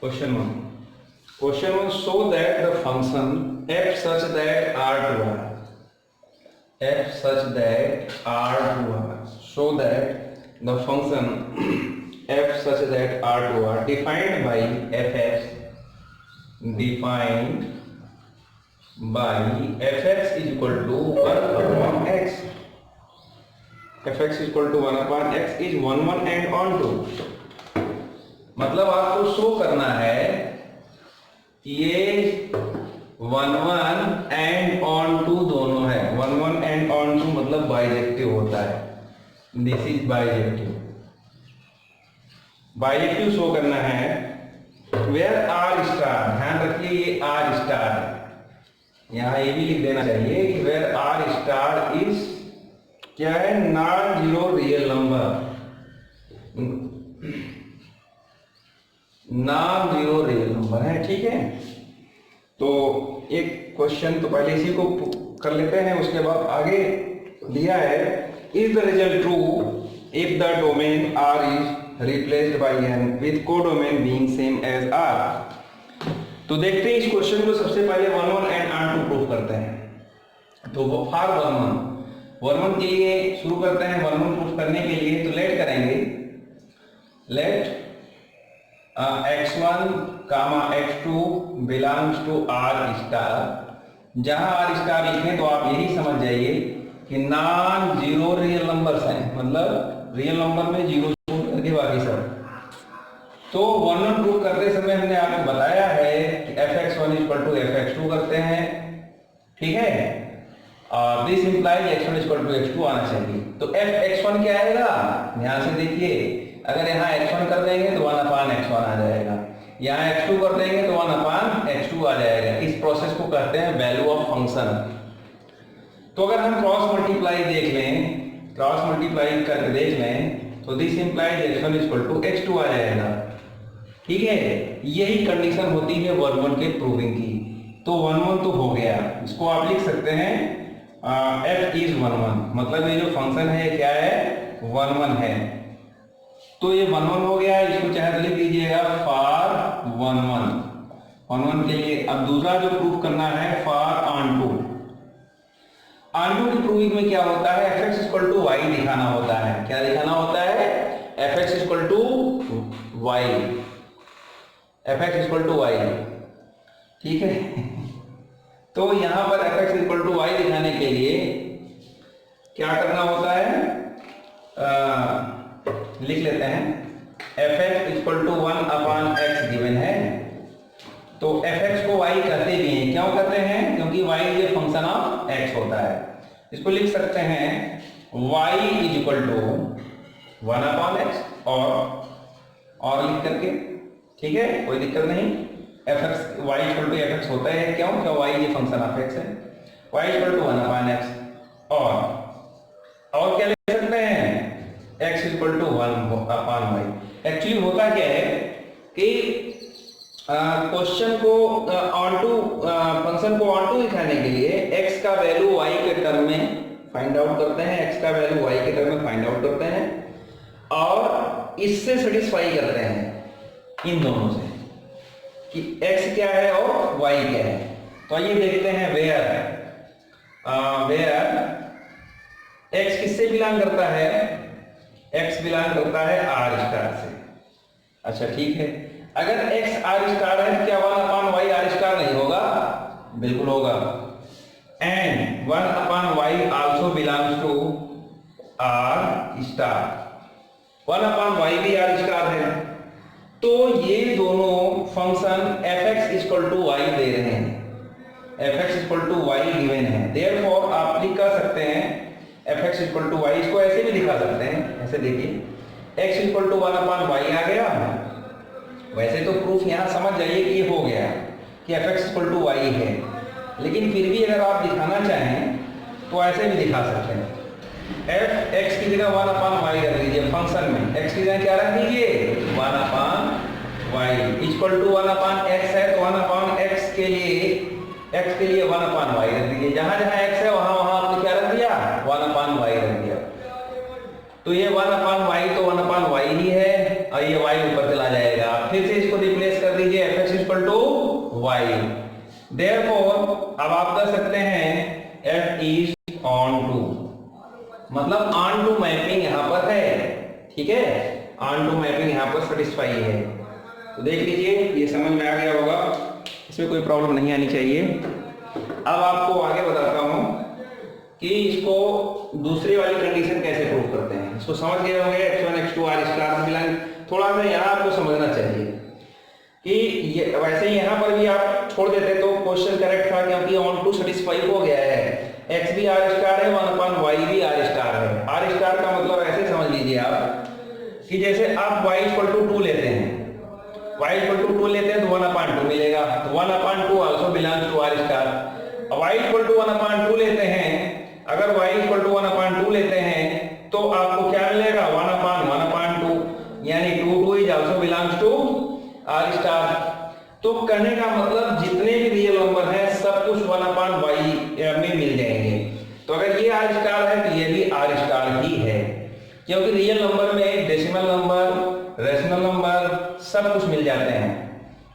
Question 1. Question 1. Show that the function f such that r to r. F such that r to r. Show that the function f such that r to r defined by fx is equal to 1 upon x. fx is equal to 1 upon x is 1 1 and on 2. मतलब आपको show करना है ये 1 1 and on 2 दोनों है। 1 1 and on 2 मतलब bijective होता है। This is bijective. Bijective show करना है वेयर आर स्टार। ध्यान रखिए ये आर स्टार है। यहां ये भी लिख देना चाहिए कि वेयर आर स्टार इज क्या है, non zero real number. Non zero real number है, ठीक है। तो एक क्वेश्चन तो पहले इसी को कर लेते हैं, उसके बाद आगे दिया है is the result true if the domain R is replaced by N with codomain being same as R. तो देखते हैं इस क्वेश्चन को। सबसे पहले 1 1 एंड आर 2 प्रूव करते हैं। तो फॉर 1 1 के लिए शुरू करते हैं। 1 1 प्रूफ करने के लिए तो लेट करेंगे, let x1 x2 belongs to R star. जहां आर स्टार लिखें तो आप यही समझ जाइए कि नॉन जीरो रियल नंबर्स हैं, मतलब रियल नंबर में जीरो करके बाकी सब। तो 1 1 प्रूफ करते समय हमने आपको बताया है कि fx1 इक्वल टू fx2 करते हैं, ठीक है। और this implies x1 equal to x2 आना चाहिए। तो fx1 क्या आएगा, ध्यान से देखिए। अगर यहाँ x1 कर देंगे तो 1 अपान x1 आ जाएगा, यहाँ x2 कर देंगे तो 1 अपान x2 आ जाएगा। इस प्रोसेस को कहते हैं वैल्यू ऑफ फंक्शन। तो अगर हम क्रॉस मल्टीप्लाई देख लें, क्रॉस मल्टीप्लाई करके देख लें तो this implies x1 equal to x2 आ जाएगा, ठीक है। यही कंडीशन होती है 1 1 के प्रूविंग की। तो 1 1 तो हो गया। इसको आप लिख सकते हैं f इज 1 1, मतलब ये जो फंक्शन है क्या है, 1 1 है। तो ये 1 1 हो गया। इसको चाहे तो लिख दीजिएगा फॉर 1 1 के लिए। अब दूसरा जो प्रूफ करना है फॉर ऑन 2। ऑन 2 की प्रूविंग में क्या होता है, fx इक्वल टू y दिखाना होता है। क्या दिखाना होता है, fx equal to y, fx equal to y, ठीक है। तो यहां पर fx इक्वल टू y दिखाने के लिए क्या करना होता है, लिख लेते हैं fx equal to 1 upon x given है। तो fx को y कहते भी हैं। क्यों कहते हैं, क्योंकि y ये फंक्शन ऑफ x होता है। इसको लिख सकते हैं y is equal to 1 upon x और लिख करके, ठीक है, कोई दिक्कत नहीं। fx y equal to fx होता है, क्यों, क्या y ये फंक्शन ऑफ x है। y equal to 1 upon x और क्या लिख सकते हैं, x equal to 1 upon y। Actually होता क्या है कि क्वेश्चन को ऑन टू फंक्शन को ऑन टू दिखाने के लिए x का वैल्यू y के टर्म में फाइंड आउट करते हैं, x का वैल्यू y के टर्म में फाइंड आउट करते हैं और इससे सेटिस्फाई करते हैं इन दोनों से कि x क्या है और y क्या है। तो आइए देखते हैं वेयर x किससे बिलोंग करता है, x बिलोंग करता है आर स्टार से। अच्छा ठीक है, अगर x आर स्टार है क्या 1 अपान y आर स्टार नहीं होगा, बिल्कुल होगा। And 1 upon y also belongs to R star, 1 upon y भी आर स्टार है। तो ये दोनों function fx equal to y दे रहे हैं, fx equal to y given है। देयरफॉर आप लिख कर सकते हैं fx इक्वल टू y। इसको ऐसे भी दिखा सकते हैं, ऐसे देखिए x equal to 1 upon y आ गया। वैसे तो प्रूफ यहाँ समझ जाइए कि ये हो गया कि fx इक्वल टू y है, लेकिन फिर भी अगर आप दिखाना चाहें तो ऐसे भी दिखा सकते हैं। f x की जगह 1 अपान y रख दीजिए, फंक्शन में x की जगह क्या रख दीजिए 1 upon y equal to 1 upon x है, तो 1 अपान x के लिए 1 अपान y रख दीजिए। जहां जहां x है वहां वहां आपने क्या रख दिया, 1 अपान y रख दिया। तो ये 1 अपान y तो 1 अपान y ही है और ये y ऊपर चला जाएगा। फिर से इसको रिप्लेस कर दीजिए देयरफॉर अब आप कर सकते हैं f इज ऑन टू, मतलब ऑन टू मैपिंग यहां पर है, ठीक है, ऑन टू मैपिंग यहां पर सेटिस्फाई है। तो देख लीजिए ये समझ में आ गया होगा, इसमें कोई प्रॉब्लम नहीं आनी चाहिए। अब आपको आगे बताता हूं कि इसको दूसरी वाली कंडीशन कैसे प्रूव करते हैं। इसको समझ गए होंगे x1 x2 r star belong, थोड़ा सा यहाँ आपको समझना चाहिए कि ये वैसे ही यहाँ पर भी आप छोड़ देते तो क्वेश्चन करेक्ट था, क्योंकि ऑन टू सेटिस्फाई हो गया है, x भी r स्टार है 1/y भी r स्टार है। r स्टार का मतलब ऐसे समझ लीजिए आप कि जैसे आप y = 2 लेते हैं, y = 2 लेते हैं तो 1/2 मिलेगा, तो 1/2 also belongs to r star. y = 1/2 लेते हैं, अगर y = 1/2 लेते हैं तो आपको क्या मिलेगा 1/1/2, यानी 2 is also belongs to r star. तो कहने का मतलब जितने भी रियल नंबर हैं सब कुछ 1/y में मिल जाएंगे। तो अगर ये r स्टार है तो ये भी r स्टार ही है, क्योंकि रियल नंबर में डेसिमल नंबर, रेशनल नंबर सब कुछ मिल जाते हैं,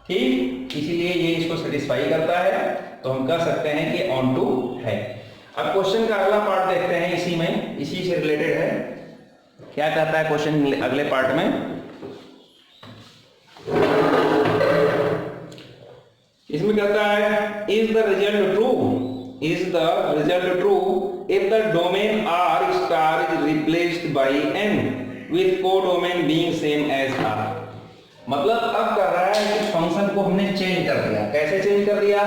ठीक, इसीलिए ये इसको सेटिस्फाई करता है। तो हम कह सकते हैं कि ऑन टू है। अब क्वेश्चन का अगला पार्ट देखते हैं, इसी में इसी से रिलेटेड है। क्या कहता है क्वेश्चन अगले पार्ट में, इसमें कहता है is the result true, is the result true if the domain r star is replaced by n with codomain being same as r। मतलब अब कर रहा है कि फंक्शन को हमने चेंज कर दिया। कैसे चेंज कर दिया,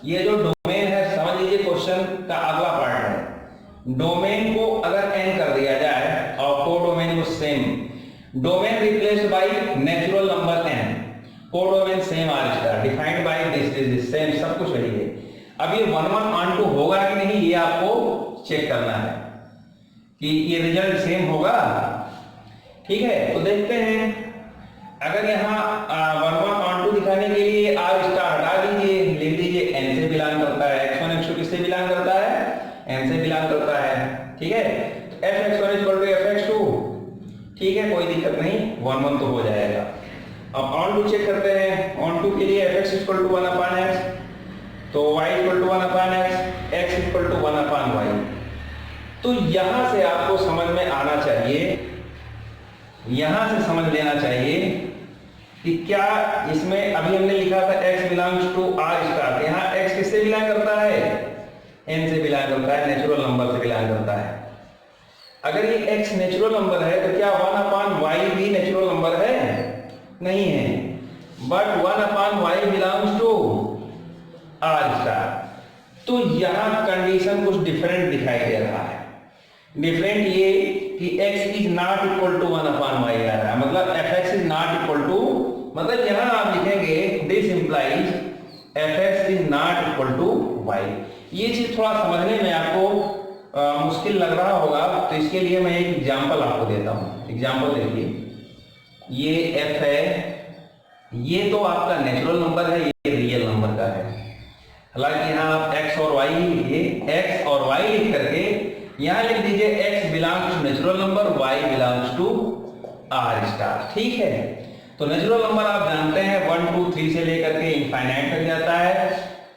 ये जो डोमेन है, समझ लीजिए क्वेश्चन का अगला पार्ट है, डोमेन को अगर n कर दिया जाए और कोडोमेन को same, domain replaced by natural number n, codomain same r star, defined by this same, सब कुछ वही है। अब ये 1/2 होगा कि नहीं ये आपको चेक करना है कि ये रिजल्ट सेम होगा, ठीक है। तो देखते हैं, अगर यहाँ 1/2 दिखाने के लिए r स्टार हटा दीजिए, लिख दीजिए n से बिलोंग करता है, x1 x2 किससे बिलोंग करता है, n से बिलोंग करता है, ठीक है। तो f(x1) = f(x2), ठीक है, कोई दिक्कत नहीं, 1/1 तो हो जाएगा। अब ऑन टू चेक करते हैं, ऑन टू के लिए fx = 1/x, तो y = 1/x, x = 1/y। तो यहां से आपको समझ में आना चाहिए, यहां से समझ लेना चाहिए कि क्या इसमें अभी हमने लिखा था x belongs to r star, यहाँ x किससे बिलोंग करता है, n से बिलोंग करता है, नेचुरल नंबर से बिलोंग करता है। अगर ये x नेचुरल नंबर है तो क्या 1/y भी नेचुरल नंबर है, नहीं है, but 1/y belongs to r star. तो यहाँ कंडीशन कुछ डिफरेंट दिखाई दे रहा है। डिफरेंट ये कि x is not equal to 1/y आ रहा है, मतलब fx is not equal to, मतलब यहाँ आप लिखेंगे this implies fx is not equal to y। ये चीज थोड़ा समझने में आपको मुश्किल लग रहा होगा, तो इसके लिए मैं एक एग्जांपल आपको देता हूँ। एग्जांपल देखिए, ये f है, ये तो आपका नेचुरल नंबर है, ये रियल नंबर का है। हालांकि यहाँ आप x और y ही लिखिए, x और y लिख करके यहाँ लिख दीजिए x belongs to natural number, y belongs to r star, ठीक है। तो नेचुरल नंबर आप जानते हैं 1 2 3 से लेकर के इनफाइनाइट तक जाता है।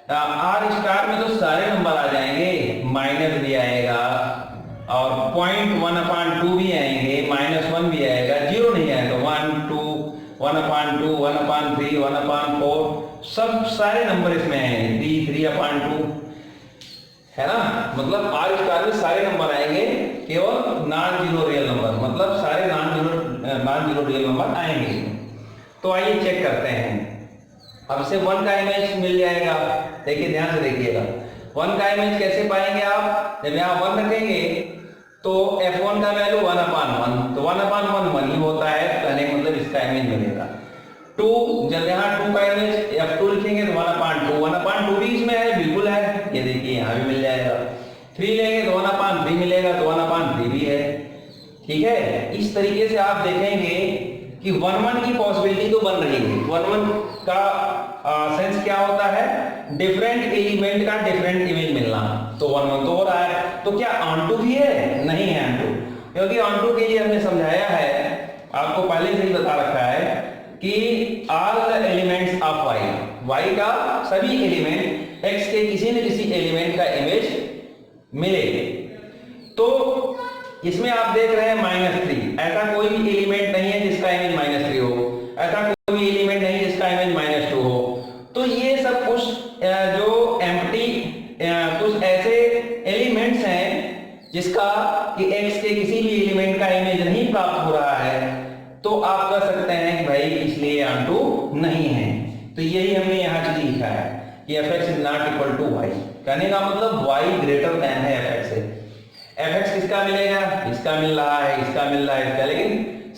r स्टार में तो सारे नंबर आ जाएंगे, माइनस भी आएगा और 0.1/2 भी आएंगे, -1 भी आएगा, 0 नहीं आएगा, 1 2 1/2 1/3 1/4 सब सारे नंबर इसमें आएंगे, 3/2 है ना। मतलब r स्टार में सारे नंबर आएंगे, केवल नॉन जीरो रियल नंबर, मतलब सारे नॉन जीरो रियल नंबर आएंगे। तो आइए चेक करते हैं। अब से 1 का इमेज मिल जाएगा, देखिए ध्यान से देखिएगा, 1 का इमेज कैसे पाएंगे आप, जब यहाँ 1 रखेंगे तो f1 का वैल्यू 1/1, तो 1/1 1 ही होता है, कहने का मतलब इसका इमेज मिलेगा। 2, जब यहाँ 2 का इमेज f2 लिखेंगे तो 1/2, 1/2 भी इसमें है, बिल्कुल है, ये देखिए यहाँ भी मिल जाएगा। 3 लेंगे तो 1/3 मिलेगा, तो 1/3 भी है, ठीक है। इस तरीके से आप देखेंगे कि 1/1 की पॉसिबिलिटी तो बन रही है। 1/1 का सेंस क्या होता है, डिफरेंट एलिमेंट का डिफरेंट इमेज मिलना, तो 1/1 तो हो रहा है। तो क्या ऑन टू भी है, नहीं है ऑन टू, क्योंकि ऑन टू के लिए हमने समझाया है, आपको पहले से ही बता रखा है कि all the elements of y, y का सभी एलिमेंट x के किसी न किसी एलिमेंट का इमेज मिले। तो इसमें आप देख रहे हैं -3, ऐसा कोई भी एलिमेंट नहीं है जिसका इमेज -3 हो, ऐसा कोई भी एलिमेंट नहीं जिसका इमेज -2 हो। तो ये सब कुछ जो एम्प्टी कुछ ऐसे एलिमेंट्स हैं जिसका कि x के किसी भी एलिमेंट का इमेज नहीं प्राप्त हो रहा है, तो आप कह सकते हैं कि भाई इसलिए ऑनटू नहीं है। तो यही हमने यहाँ चीज लिखा है कि fx is not equal to y। कहने का मतलब y ग्रेटर देन है fx से। fx किसका मिलेगा, इसका मिल रहा है, इसका मिल रहा है, इसका, लेकिन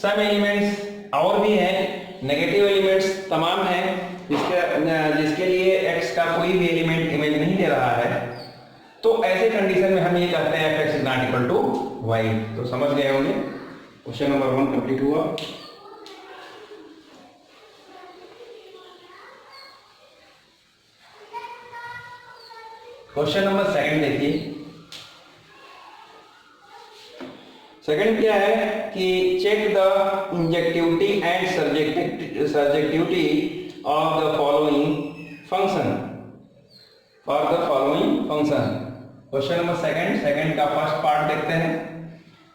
सम एलिमेंट्स और भी हैं, नेगेटिव एलिमेंट्स तमाम हैं जिसके लिए x का कोई भी एलिमेंट इमेज नहीं दे रहा है। तो ऐसे कंडीशन में हम ये कहते हैं fx is not equal to y। तो समझ गए होंगे, क्वेश्चन नंबर 1 कंप्लीट हुआ। क्वेश्चन नंबर 2 देखिए। सेकंड क्या है कि check the injectivity and surjectivity of the following function for the following function. Question number second का फर्स्ट पार्ट देखते हैं।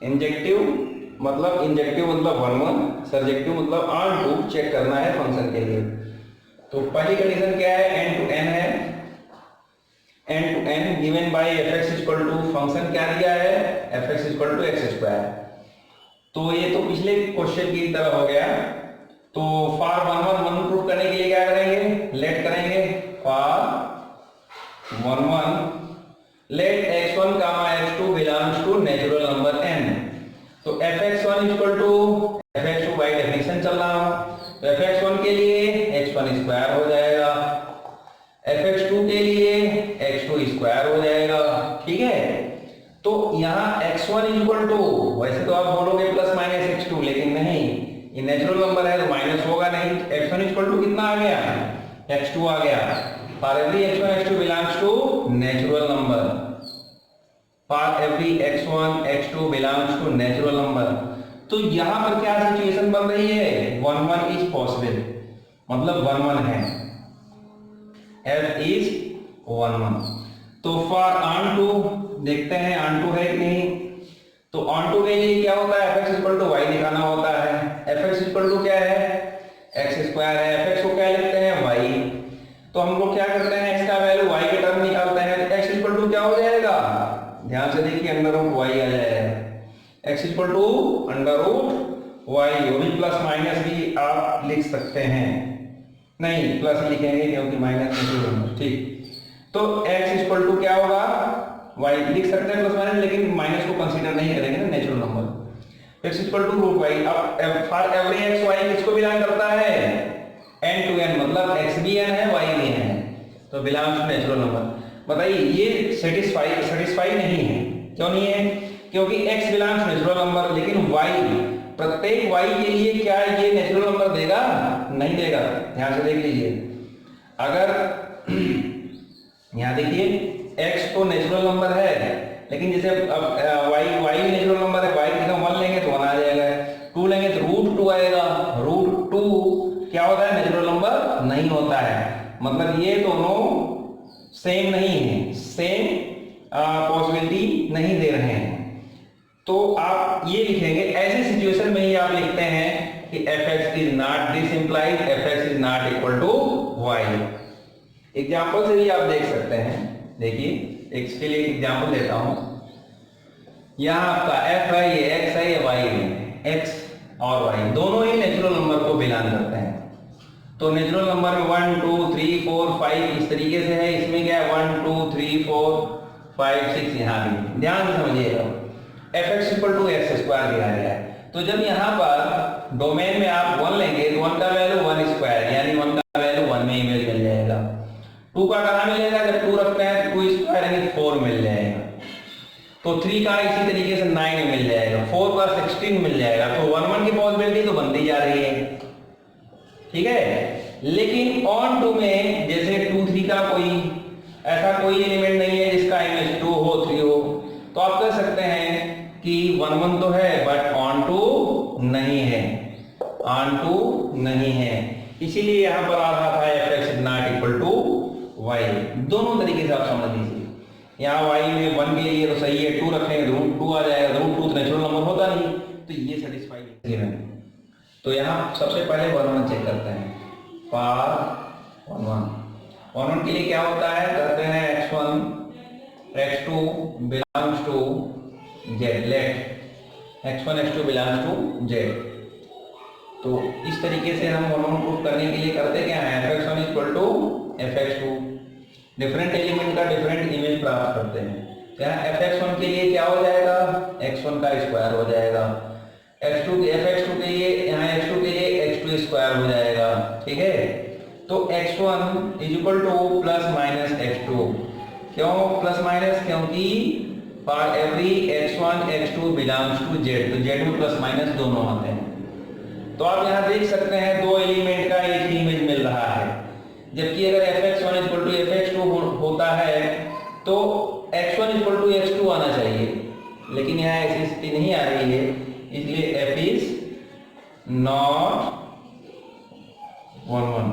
इंजेक्टिव मतलब 1 सर्जेक्टिव मतलब ऑन टू चेक करना है फंक्शन के लिए। तो पहली कंडीशन क्या है, n to n है, n to n given by fx equal to function क्या दिया है, fx equal to x square. तो ये तो पिछले क्वेश्चन की तरह हो गया। तो फॉर 1 प्रूफ करने के लिए क्या करेंगे, लेट करेंगे for 1 let x1, x2 belongs to natural number n। तो fx1 equal to fx2 by definition चल रहा हूं, तो fx1 के लिए x1 स्क्वायर हो जाएगा, fx2 के लिए x2 स्क्वायर हो जाएगा। ठीक है, तो यहाँ x1 इक्वल टू, वैसे तो आप बोलोगे प्लस माइनस x2, लेकिन नहीं, ये नेचुरल नंबर है तो माइनस होगा नहीं। x1 इक्वल टू कितना आ गया, x2 आ गया। For every x1 x2 belongs to natural number, for every x1 x2 belongs to natural number. तो यहाँ पर क्या सिचुएशन बन रही है, 1 इज पॉसिबल, मतलब 1 है, f इज 1। तो फॉर ऑन टू देखते हैं ऑन टू है कि नहीं। तो ऑन टू के लिए क्या होता है, fx इक्वल टू y दिखाना होता है। fx इक्वल टू क्या है, x स्क्वायर है, fx को क्या लिखते हैं y। तो हम लोग क्या करते हैं, x का वैल्यू y के टर्म निकालते हैं, तो x इक्वल टू क्या हो जाएगा, ध्यान से देखिए, अंडर रूट y आ जाएगा। x equal to under root y, वो भी प्लस माइनस भी आप लिख सकते हैं, नहीं प्लस लिखेंगे क्योंकि माइनस नहीं, ठीक। तो x इक्वल टू क्या होगा, y लिख सकते हैं प्लस माइनस, लेकिन माइनस को कंसीडर नहीं करेंगे ना, natural number. x equal to root y। अब फॉर एवरी x y किसको बिलोंग करता है, n to n, मतलब x भी n है y भी n है, तो बिलोंग्स टू नेचुरल नंबर। बताइए ये सेटिस्फाई नहीं है, क्यों नहीं है, क्योंकि x बिलोंग्स नेचुरल नंबर, लेकिन y, प्रत्येक y के लिए क्या ये नेचुरल नंबर देगा, नहीं देगा। ध्यान से देख लीजिए, अगर यहाँ देखिए x तो नेचुरल नंबर है, लेकिन जैसे अब y भी नेचुरल नंबर है, y की 1 लेंगे तो 1 आ जाएगा, 2 लेंगे तो रूट 2 आएगा। रूट 2 क्या होता है, नेचुरल नंबर नहीं होता है, मतलब ये दोनों सेम नहीं है, सेम पॉसिबिलिटी नहीं दे रहे हैं। तो आप ये लिखेंगे, ऐसी सिचुएशन में ही आप लिखते हैं कि fx is not, this implies fx is not equal to y। Example से भी आप देख सकते हैं, देखिए इसके लिए एग्जाम्पल देता हूं। यहाँ आपका f है, ये x है, ये y है, x और y दोनों ही नेचुरल नंबर को बिलोंग करते हैं। तो नेचुरल नंबर में 1 2 3 4 5 इस तरीके से है, इसमें क्या है 1 2 3 4 5 6, यहाँ भी ध्यान से समझिएगा, fx equal to x square दिया गया है। तो जब यहाँ पर डोमेन में आप 1 लेंगे तो 1 का वैल्यू 1 स्क्वायर, यानी 1 का वैल्यू 1 में इमेज मिल जाएगा। 2 का कहाँ मिलेगा, जब 2 रखते हैं तो 2 स्क्वायर यानी 4 मिल जाएगा। तो 3 का इसी तरीके से 9 मिल जाएगा, 4 का 16 मिल जाएगा। तो 1 1 की पॉसिबिलिटी तो बनती जा रही है, ठीक है। लेकिन ऑन टू में जैसे 2 3 का कोई ऐसा कोई एलिमेंट नहीं है जिसका इमेज 2 हो 3 हो, तो आप कह सकते हैं कि 1 1 तो है बट ऑन टू नहीं है, ऑन टू नहीं है। इसीलिए यहां पर आ रहा था fx is not equal to y, दोनों तरीके से आप समझ लीजिए। यहाँ वाई में 1 के लिए तो सही है, 2 रखेंगे तो √2 आ जाएगा, √2 तो नेचुरल नंबर होता नहीं, तो ये सेटिस्फाइड है। तो यहाँ सबसे पहले 1 1 चेक करते हैं। फार 1 1 के लिए क्या होता है, करते हैं x1 x2 belongs to z, let x1 x2 belongs to z। तो इस तरीके से हम 1 1 प्रूफ करने के लिए करते क्या है, fx1 equal to fx2, different element का डिफरेंट इमेज प्राप्त करते हैं। तो यहाँ fx1 के लिए क्या हो जाएगा, x1 का स्क्वायर हो जाएगा, fx2 के लिए यहाँ x2 के लिए x2 स्क्वायर हो जाएगा, ठीक है। तो x1 is equal to plus minus x2, क्यों प्लस माइनस, क्योंकि for every x1 x2 belongs to z, तो z में प्लस माइनस दोनों आते हैं। तो आप यहाँ देख सकते हैं दो एलिमेंट का एक ही इमेज मिल रहा है, जबकि अगर fx1 इक्वल टू fx2 होता है तो x1 इक्वल टू x2 आना चाहिए, लेकिन यहाँ ऐसी स्थिति नहीं आ रही है, इसलिए f इज नॉट 1 1,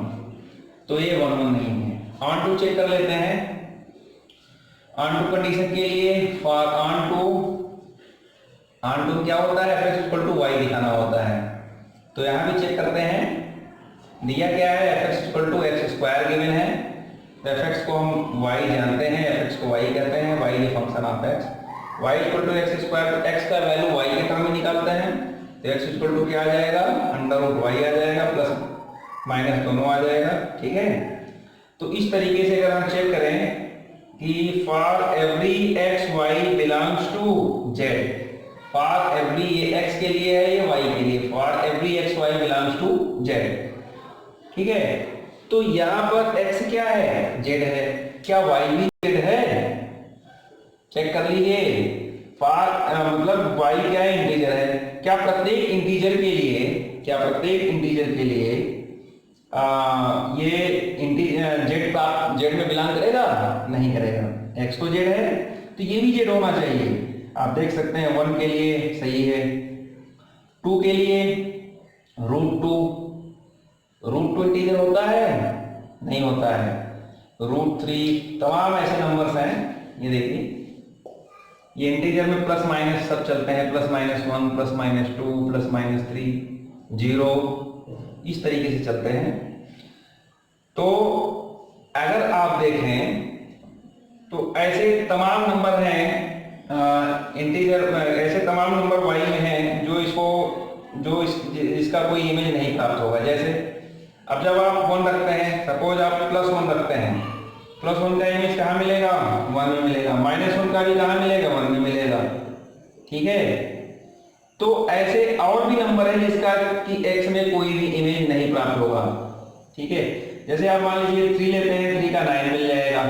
तो ये 1 1 नहीं है। ऑन टू चेक कर लेते हैं। ऑन टू कंडीशन के लिए फॉर ऑन टू क्या होता है, fx इक्वल टू y दिखाना होता है। तो यहाँ भी चेक करते हैं, दिया क्या है, fx equal to x square given है, तो fx को हम y जानते हैं, fx को y कहते हैं, y ये function of x, y equal to x square, तो x का वैल्यू y के टर्म में निकालते हैं, तो x इक्वल टू क्या आ जाएगा, √y आ जाएगा, प्लस माइनस दोनों आ जाएगा, ठीक है। तो इस तरीके से अगर हम चेक करें कि for every x y belongs to z, for every, ये x के लिए है, ये y के लिए, for every x y belongs to z, ठीक है। तो यहाँ पर x क्या है, z है, क्या y भी z है, चेक कर लीजिए। मतलब y क्या है, इंटीजर है, क्या प्रत्येक इंटीजर के लिए, ये z में बिलोंग करेगा, नहीं करेगा, x तो z है तो ये भी z होना चाहिए। आप देख सकते हैं 1 के लिए सही है, 2 के लिए √2 इंटीजर होता है, नहीं होता है, √3, तमाम ऐसे नंबर्स हैं, ये देखिए ये इंटीजर में प्लस माइनस सब चलते हैं, plus minus 1 plus minus 2 plus minus 3 0, इस तरीके से चलते हैं। तो अगर आप देखें तो ऐसे तमाम नंबर हैं, इंटीजर ऐसे तमाम नंबर y में हैं जो इसका कोई इमेज नहीं प्राप्त होगा। जैसे अब जब आप 1 रखते हैं, सपोज आप +1 रखते हैं, +1 का इमेज कहाँ मिलेगा, 1 में मिलेगा, -1 का भी कहाँ मिलेगा, 1 में मिलेगा, ठीक है। तो ऐसे और भी नंबर है जिसका कि x में कोई भी इमेज नहीं प्राप्त होगा, ठीक है। जैसे आप मान लीजिए 3 लेते हैं, 3 का 9 मिल जाएगा,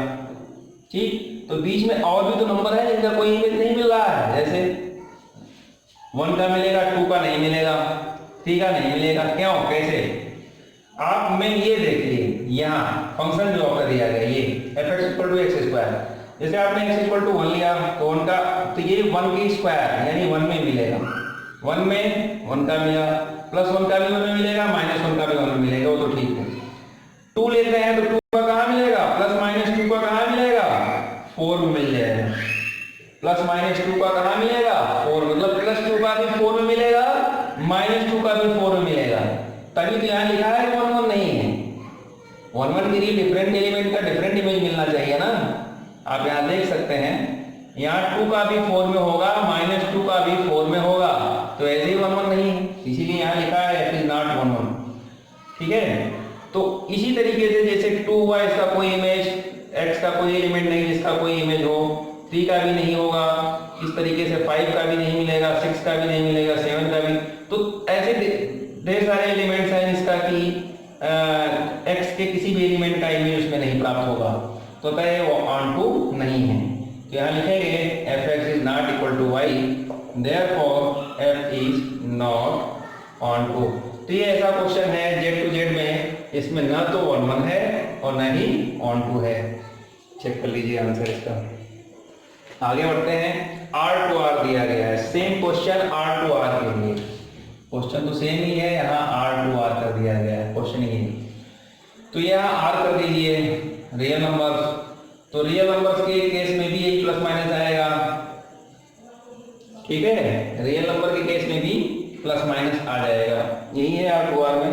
ठीक। तो बीच में और भी तो नंबर है जिनका कोई इमेज नहीं मिल रहा है, जैसे 1 का मिलेगा, 2 का नहीं मिलेगा, 3 का नहीं मिलेगा, क्यों, कैसे। आप में ये देखिए, यहाँ फंक्शन जो आपका दिया गया ये fx equal to x square, जैसे आपने x इक्वल टू 1 लिया तो 1 का, तो ये 1 की स्क्वायर यानी 1 में मिलेगा, 1 में 1 का मिला, +1 का भी 1 में मिलेगा, -1 का भी 1 में मिलेगा, वो तो ठीक है। 2 लेते हैं तो 2 का कहाँ मिलेगा, +-2 का कहाँ मिलेगा, 4 में मिल जाएगा, +-2 का कहाँ मिलेगा, 4, मतलब +2 का भी 4 में मिलेगा, -2 का भी 4 में मिलेगा, तभी तो यहाँ लिखा है 1 1 नहीं है। 1 1 के लिए डिफरेंट एलिमेंट का डिफरेंट इमेज मिलना चाहिए ना। आप यहाँ देख सकते हैं, यहाँ 2 का भी 4 में होगा, -2 का भी 4 में होगा, तो ऐसे ही 1 1 नहीं है, इसीलिए यहाँ लिखा है f इज नॉट 1 1, ठीक है। तो इसी तरीके से जैसे 2y का कोई इमेज, x का कोई एलिमेंट नहीं जिसका कोई इमेज हो, 3 का भी नहीं होगा, इस तरीके से 5 का भी नहीं मिलेगा, 6 का भी नहीं मिलेगा, 7 का भी, तो ऐसे ढेर सारे एलिमेंट्स हैं जिसका कि x के किसी भी एलिमेंट का इमेज उसमें नहीं प्राप्त होगा, तो कहे वो ऑन टू नहीं है। तो यहाँ लिखेंगे fx is not equal to y, therefore f is not onto. तो ये ऐसा क्वेश्चन है z टू z में, इसमें ना तो 1 1 है और ना ही ऑन टू है। चेक कर लीजिए आंसर इसका। आगे बढ़ते हैं, r टू r दिया गया है, same question r to r के लिए, क्वेश्चन तो सेम ही है, यहाँ r टू r कर दिया गया है, क्वेश्चन ही नहीं। तो यहाँ r कर दीजिए, रियल नंबर्स, तो रियल नंबर्स के केस में भी यही प्लस माइनस आएगा, ठीक है, रियल नंबर के केस में भी प्लस माइनस आ जाएगा, यही है R2R में,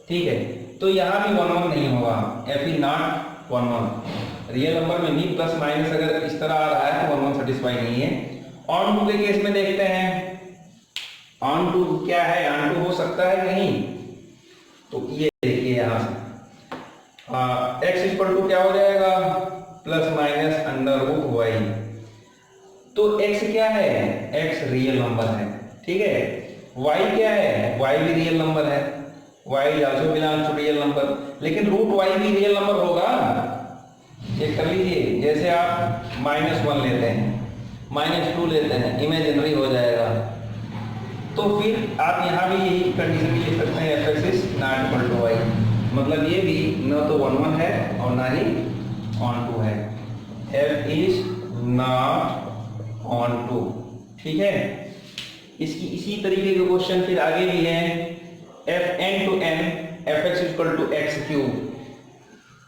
ठीक है। तो यहाँ भी 1 1 नहीं होगा, F is not 1 1, real number में भी प्लस माइनस अगर इस तरह आ रहा है तो 1 1 सेटिस्फाई नहीं है। ऑन टू के केस में देखते हैं, ऑन टू क्या है, ऑन टू हो सकता है नहीं, तो ये देखिए यहाँ से x इक्वल टू क्या हो जाएगा, plus minus under root y, तो x क्या है, x रियल नंबर है, ठीक है, y क्या है, y भी रियल नंबर है, y also belongs to real number, लेकिन रूट y भी रियल नंबर होगा, चेक कर लीजिए, जैसे आप -1 लेते हैं, -2 लेते हैं, इमेजिनरी हो जाएगा, तो फिर आप यहाँ भी यही कंडीशन लिख सकते हैं, f(x) is not equal to y, मतलब ये भी न तो 1 1 है और ना ही ऑन टू है, f is not onto, ठीक है। इसकी इसी तरीके के क्वेश्चन फिर आगे भी हैं, fn to n f(x) equal to x cube,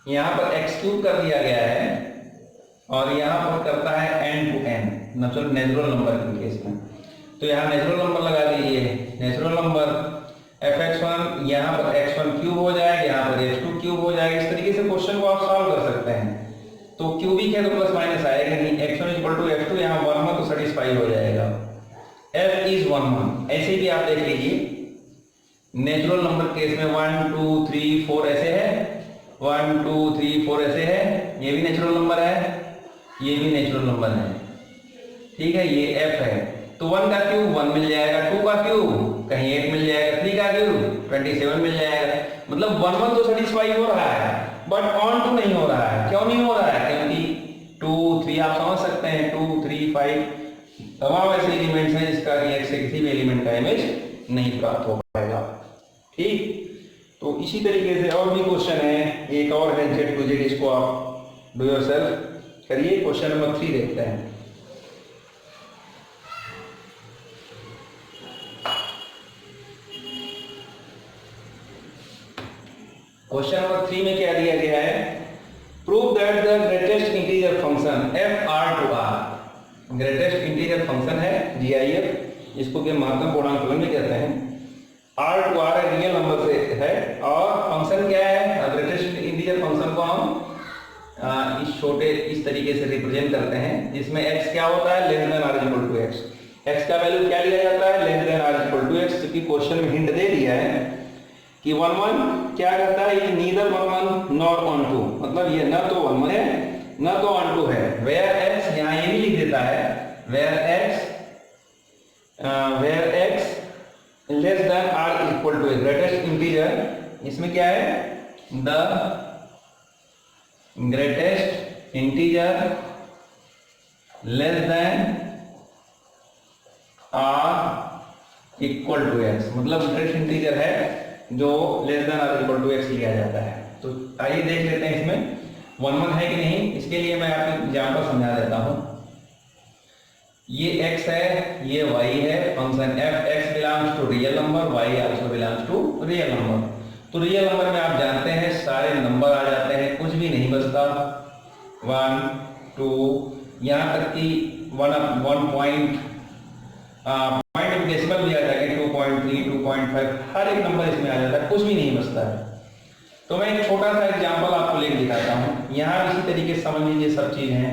यहाँ पर x क्यूब कर दिया गया है और यहाँ पर करता है n टू n, मतलब नेचुरल नंबर के केस में, तो यहाँ नेचुरल नंबर लगा दीजिए, नेचुरल नंबर f(x1) यहाँ पर x1 क्यूब हो जाएगा, यहाँ पर x2 क्यूब हो जाएगा, इस तरीके से क्वेश्चन को आप सॉल्व कर सकते हैं। तो क्यूबिक है तो प्लस माइनस आएगा नहीं, x1 इक्वल टू x2, यहाँ 1 1 तो सेटिस्फाई हो जाएगा, f इज 1 1, ऐसे भी आप देख लीजिए, नेचुरल नंबर केस में 1 2 3 4 ऐसे है, 1 2 3 4 ऐसे है, ये भी नेचुरल नंबर है, ये भी नेचुरल नंबर है, ठीक है, ये f है, तो 1 का क्यूब 1 मिल जाएगा, 2 का क्यूब कहीं 8 मिल जाएगा, 3 का क्यूब 27 मिल जाएगा, मतलब 1 1 तो सेटिस्फाई हो रहा है, बट ऑन टू नहीं हो रहा है, क्यों नहीं हो रहा है, क्योंकि 2 3 आप समझ सकते हैं, 2 3 5 तमाम ऐसे एलिमेंट्स हैं जिसका कि x से किसी भी एलिमेंट का इमेज नहीं प्राप्त हो पाएगा, ठीक। तो इसी तरीके से और भी क्वेश्चन है, एक और है Z to Z, इसको आप डू योरसेल्फ करिए। क्वेश्चन नंबर 3 देखते हैं। क्वेश्चन नंबर 3 में क्या दिया गया है, prove that the greatest integer function f r to r, greatest integer function है GIF, इसको के महत्तम पूर्णांक फलन भी कहते हैं, r to r real number से है, और फंक्शन क्या है, ग्रेटेस्ट इंटीजर फंक्शन को हम इस छोटे इस तरीके से रिप्रेजेंट करते हैं, जिसमें x क्या होता है, less than r equal to x, x का वैल्यू क्या लिया जाता है, less than r equal to x, क्योंकि क्वेश्चन में हिंट दे दिया है कि 1 1 क्या करता है, ये नीदर 1 1 नॉर ऑन टू, मतलब ये न तो 1 1 है न तो ऑन टू है, वेयर x यहाँ ये भी लिख देता है, where x less than r equal to greatest integer, इसमें क्या है, the greatest integer less than r equal to x, मतलब ग्रेटेस्ट इंटीजर है जो less than r equal to x लिया जाता है। तो आइए देख लेते हैं इसमें 1 1 है कि नहीं, इसके लिए मैं आपको एग्जांपल समझा देता हूं। ये x है, ये y है, function f(x) belongs to real number, y also belongs to real number, तो रियल नंबर में आप जानते हैं सारे नंबर आ जाते हैं, कुछ भी नहीं बचता, 1 2 यहाँ तक कि 1 पॉइंट डेसिमल भी आ जाएगा, 2.3 2.5 हर एक नंबर इसमें आ जाता है, कुछ भी नहीं बचता है। तो मैं एक छोटा सा एग्जांपल आपको लेकर दिखाता हूँ, यहाँ इसी तरीके से समझ लीजिए, सब चीज हैं,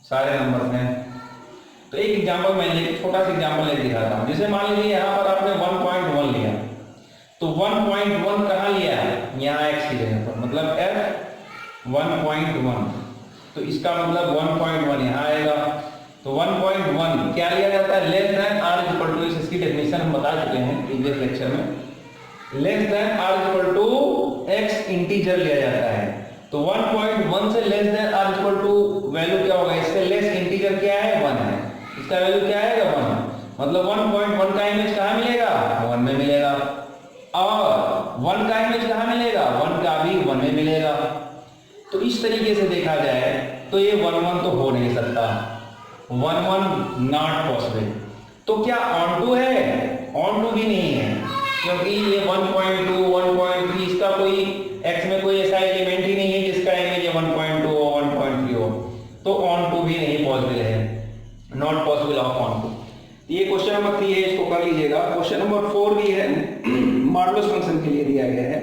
सारे नंबर हैं। तो एक एग्जांपल मैं छोटा सा एग्जांपल लेकर दिखाता हूँ, जैसे मान लीजिए यहाँ पर आपने 1.1 लिया, तो 1.1 कहाँ लिया है, यहाँ x की जगह पर, मतलब f 1.1, तो इसका मतलब 1.1 यहाँ आएगा, तो 1.1 क्या लिया जाता है, less than r equal to, इसकी डेफिनेशन हम बता चुके हैं प्रीवियस लेक्चर में, less than r equal to x integer लिया जाता है, तो 1.1 से less than r equal to value क्या होगा, इससे लेस इंटीजर क्या है, 1 है, इसका वैल्यू क्या आएगा, 1, मतलब 1.1 का इमेज कहाँ मिलेगा, 1 में मिलेगा, और 1 का इमेज कहाँ मिलेगा, 1 का भी 1 में मिलेगा। तो इस तरीके से देखा जाए तो ये 1 1 तो हो नहीं सकता, 1 1 नॉट पॉसिबल। तो क्या ऑन टू है, ऑन टू भी नहीं है, क्योंकि ये 1.2 1.3 इसका कोई x में कोई ऐसा एलिमेंट ही नहीं है जिसका इमेज 1.2 लीजिएगा, क्वेश्चन नंबर 4 भी है, मॉडुलस फंक्शन के लिए दिया गया है।